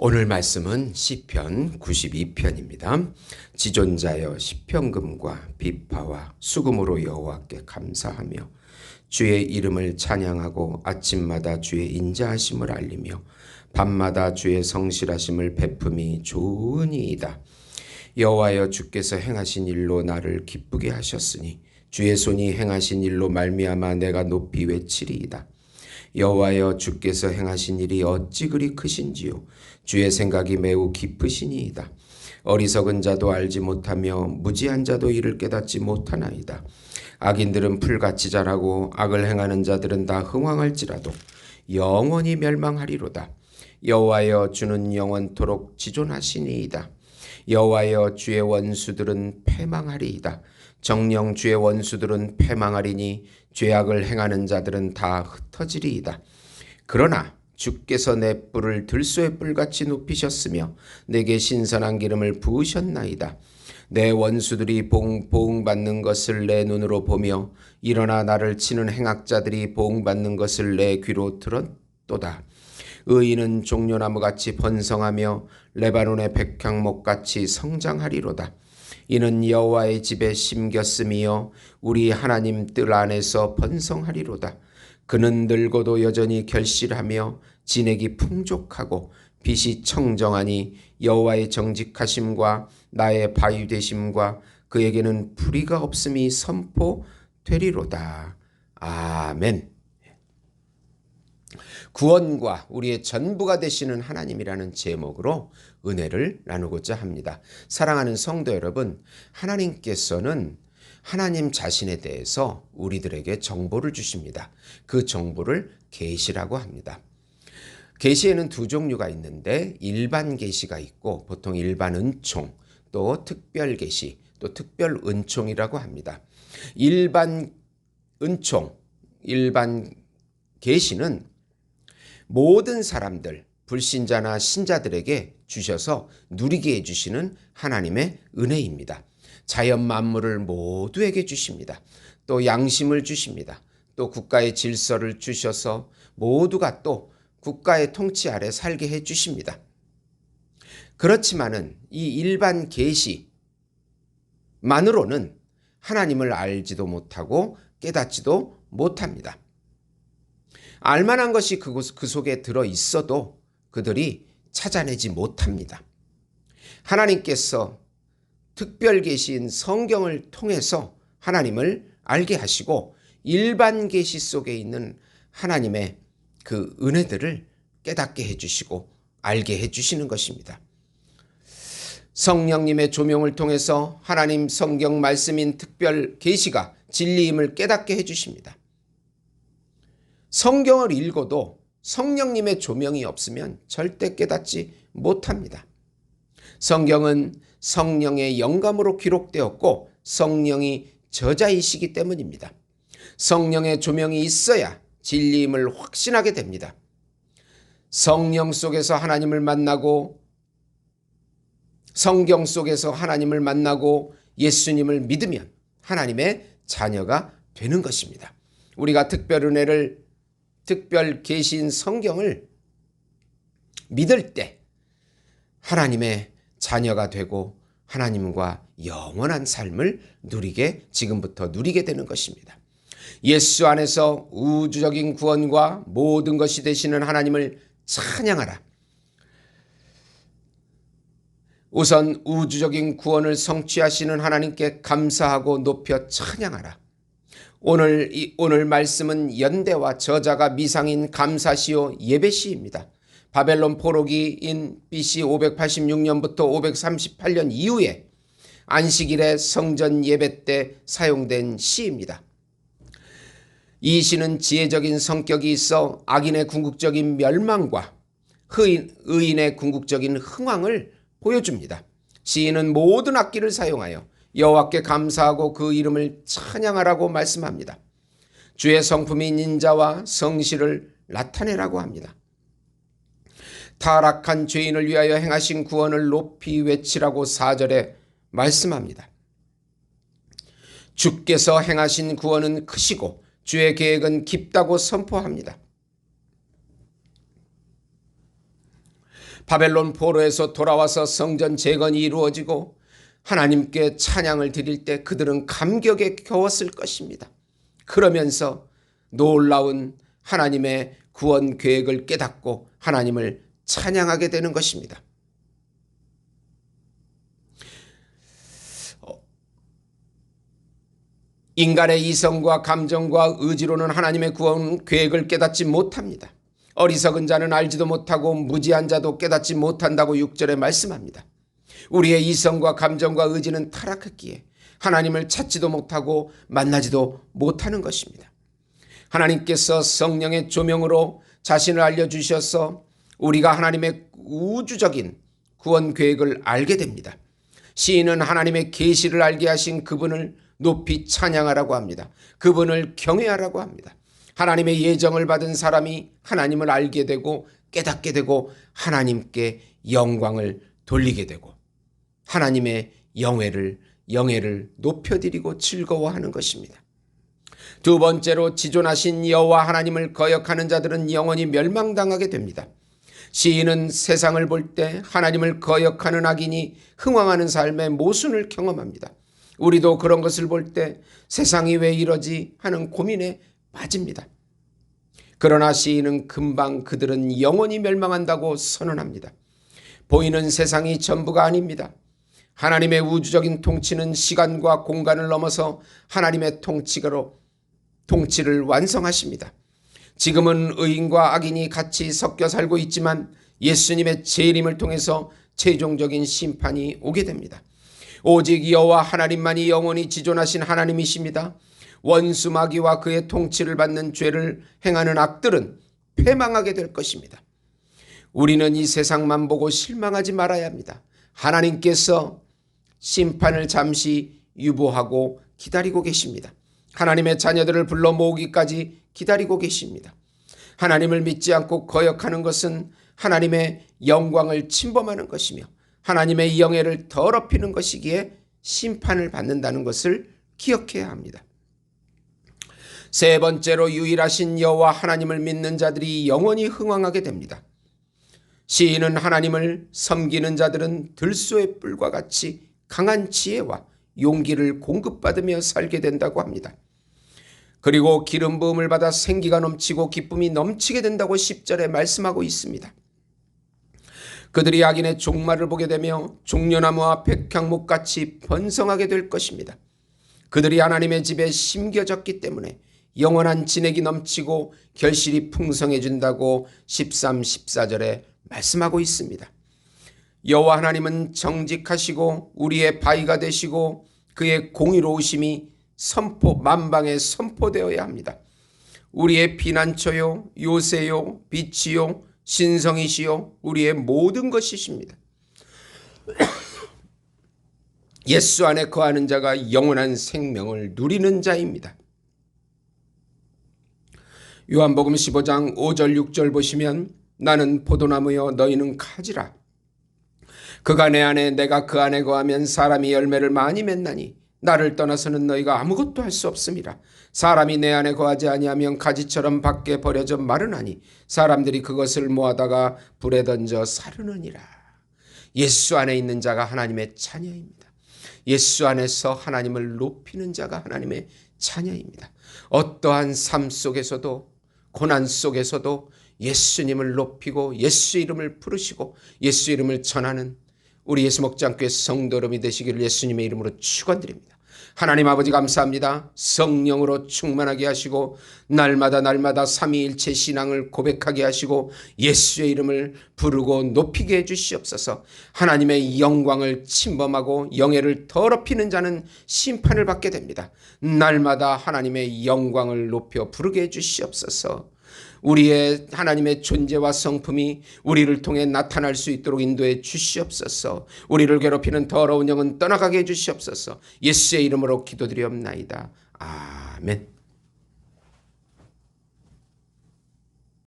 오늘 말씀은 시편 92편입니다. 지존자여 시편금과 비파와 수금으로 여호와께 감사하며 주의 이름을 찬양하고 아침마다 주의 인자하심을 알리며 밤마다 주의 성실하심을 베품이 좋으니이다. 여호와여 주께서 행하신 일로 나를 기쁘게 하셨으니 주의 손이 행하신 일로 말미암아 내가 높이 외치리이다. 여호와여 주께서 행하신 일이 어찌 그리 크신지요. 주의 생각이 매우 깊으시니이다. 어리석은 자도 알지 못하며 무지한 자도 이를 깨닫지 못하나이다. 악인들은 풀같이 자라고 악을 행하는 자들은 다 흥황할지라도 영원히 멸망하리로다. 여호와여 주는 영원토록 지존하시니이다. 여호와여 주의 원수들은 패망하리이다. 정녕 주의 원수들은 패망하리니 죄악을 행하는 자들은 다 흩어지리이다. 그러나 주께서 내 뿔을 들소의 뿔같이 높이셨으며 내게 신선한 기름을 부으셨나이다. 내 원수들이 보응받는 것을 내 눈으로 보며 일어나 나를 치는 행악자들이 보응받는 것을 내 귀로 들었도다. 의인은 종려나무같이 번성하며 레바논의 백향목같이 성장하리로다. 이는 여호와의 집에 심겼음이요 우리 하나님 뜰 안에서 번성하리로다. 그는 늙어도 여전히 결실하며 진액이 풍족하고 빛이 청정하니 여호와의 정직하심과 나의 바위 되심과 그에게는 불의가 없음이 선포되리로다. 아멘. 구원과 우리의 전부가 되시는 하나님이라는 제목으로 은혜를 나누고자 합니다. 사랑하는 성도 여러분, 하나님께서는 하나님 자신에 대해서 우리들에게 정보를 주십니다. 그 정보를 계시라고 합니다. 계시에는 두 종류가 있는데 일반 계시가 있고 보통 일반 은총, 또 특별 계시, 또 특별 은총이라고 합니다. 일반 은총, 일반 계시는 모든 사람들, 불신자나 신자들에게 주셔서 누리게 해주시는 하나님의 은혜입니다. 자연 만물을 모두에게 주십니다. 또 양심을 주십니다. 또 국가의 질서를 주셔서 모두가 또 국가의 통치 아래 살게 해주십니다. 그렇지만은 이 일반 계시만으로는 하나님을 알지도 못하고 깨닫지도 못합니다. 알만한 것이 그 속에 들어있어도 그들이 찾아내지 못합니다. 하나님께서 특별 계시인 성경을 통해서 하나님을 알게 하시고 일반 계시 속에 있는 하나님의 그 은혜들을 깨닫게 해주시고 알게 해주시는 것입니다. 성령님의 조명을 통해서 하나님 성경 말씀인 특별 계시가 진리임을 깨닫게 해주십니다. 성경을 읽어도 성령님의 조명이 없으면 절대 깨닫지 못합니다. 성경은 성령의 영감으로 기록되었고 성령이 저자이시기 때문입니다. 성령의 조명이 있어야 진리임을 확신하게 됩니다. 성령 속에서 하나님을 만나고 성경 속에서 하나님을 만나고 예수님을 믿으면 하나님의 자녀가 되는 것입니다. 우리가 특별 은혜를 특별 계시인 성경을 믿을 때 하나님의 자녀가 되고 하나님과 영원한 삶을 지금부터 누리게 되는 것입니다. 예수 안에서 우주적인 구원과 모든 것이 되시는 하나님을 찬양하라. 우선 우주적인 구원을 성취하시는 하나님께 감사하고 높여 찬양하라. 오늘 말씀은 연대와 저자가 미상인 감사시요 예배시입니다. 바벨론 포로기인 BC 586년부터 538년 이후에 안식일의 성전 예배 때 사용된 시입니다. 이 시는 지혜적인 성격이 있어 악인의 궁극적인 멸망과 의인의 궁극적인 흥왕을 보여줍니다. 시인은 모든 악기를 사용하여 여호와께 감사하고 그 이름을 찬양하라고 말씀합니다. 주의 성품인 인자와 성실을 나타내라고 합니다. 타락한 죄인을 위하여 행하신 구원을 높이 외치라고 4절에 말씀합니다. 주께서 행하신 구원은 크시고 주의 계획은 깊다고 선포합니다. 바벨론 포로에서 돌아와서 성전 재건이 이루어지고 하나님께 찬양을 드릴 때 그들은 감격에 겨웠을 것입니다. 그러면서 놀라운 하나님의 구원 계획을 깨닫고 하나님을 찬양하게 되는 것입니다. 인간의 이성과 감정과 의지로는 하나님의 구원 계획을 깨닫지 못합니다. 어리석은 자는 알지도 못하고 무지한 자도 깨닫지 못한다고 6절에 말씀합니다. 우리의 이성과 감정과 의지는 타락했기에 하나님을 찾지도 못하고 만나지도 못하는 것입니다. 하나님께서 성령의 조명으로 자신을 알려주셔서 우리가 하나님의 우주적인 구원 계획을 알게 됩니다. 시인은 하나님의 계시를 알게 하신 그분을 높이 찬양하라고 합니다. 그분을 경외하라고 합니다. 하나님의 예정을 받은 사람이 하나님을 알게 되고 깨닫게 되고 하나님께 영광을 돌리게 되고 하나님의 영예를 높여드리고 즐거워하는 것입니다. 두 번째로 지존하신 여호와 하나님을 거역하는 자들은 영원히 멸망당하게 됩니다. 시인은 세상을 볼 때 하나님을 거역하는 악인이 흥왕하는 삶의 모순을 경험합니다. 우리도 그런 것을 볼 때 세상이 왜 이러지 하는 고민에 빠집니다. 그러나 시인은 금방 그들은 영원히 멸망한다고 선언합니다. 보이는 세상이 전부가 아닙니다. 하나님의 우주적인 통치는 시간과 공간을 넘어서 하나님의 통치를 완성하십니다. 지금은 의인과 악인이 같이 섞여 살고 있지만 예수님의 재림을 통해서 최종적인 심판이 오게 됩니다. 오직 여호와 하나님만이 영원히 지존하신 하나님이십니다. 원수 마귀와 그의 통치를 받는 죄를 행하는 악들은 패망하게 될 것입니다. 우리는 이 세상만 보고 실망하지 말아야 합니다. 하나님께서 심판을 잠시 유보하고 기다리고 계십니다. 하나님의 자녀들을 불러 모으기까지 기다리고 계십니다. 하나님을 믿지 않고 거역하는 것은 하나님의 영광을 침범하는 것이며 하나님의 영예를 더럽히는 것이기에 심판을 받는다는 것을 기억해야 합니다. 세 번째로 유일하신 여호와 하나님을 믿는 자들이 영원히 흥왕하게 됩니다. 시인은 하나님을 섬기는 자들은 들소의 뿔과 같이 강한 지혜와 용기를 공급받으며 살게 된다고 합니다. 그리고 기름 부음을 받아 생기가 넘치고 기쁨이 넘치게 된다고 10절에 말씀하고 있습니다. 그들이 악인의 종말을 보게 되며 종려나무와 백향목같이 번성하게 될 것입니다. 그들이 하나님의 집에 심겨졌기 때문에 영원한 진액이 넘치고 결실이 풍성해진다고 13, 14절에 말씀하고 있습니다. 여호와 하나님은 정직하시고 우리의 바위가 되시고 그의 공의로우심이 만방에 선포되어야 합니다. 우리의 피난처요 요새요 빛이요 신성이시요 우리의 모든 것이십니다. 예수 안에 거하는 자가 영원한 생명을 누리는 자입니다. 요한복음 15장 5절 6절 보시면 나는 포도나무여 너희는 가지라. 그가 내 안에 내가 그 안에 거하면 사람이 열매를 많이 맺나니 나를 떠나서는 너희가 아무것도 할 수 없음이라. 사람이 내 안에 거하지 아니하면 가지처럼 밖에 버려져 마르나니 사람들이 그것을 모아다가 불에 던져 사르느니라. 예수 안에 있는 자가 하나님의 자녀입니다. 예수 안에서 하나님을 높이는 자가 하나님의 자녀입니다. 어떠한 삶 속에서도 고난 속에서도 예수님을 높이고 예수 이름을 부르시고 예수 이름을 전하는 우리 예수목장교회 성도 여러분이 되시기를 예수님의 이름으로 축원드립니다. 하나님 아버지 감사합니다. 성령으로 충만하게 하시고 날마다 삼위일체 신앙을 고백하게 하시고 예수의 이름을 부르고 높이게 해주시옵소서. 하나님의 영광을 침범하고 영예를 더럽히는 자는 심판을 받게 됩니다. 날마다 하나님의 영광을 높여 부르게 해주시옵소서. 우리의 하나님의 존재와 성품이 우리를 통해 나타날 수 있도록 인도해 주시옵소서. 우리를 괴롭히는 더러운 영은 떠나가게 해 주시옵소서. 예수의 이름으로 기도드리옵나이다. 아멘.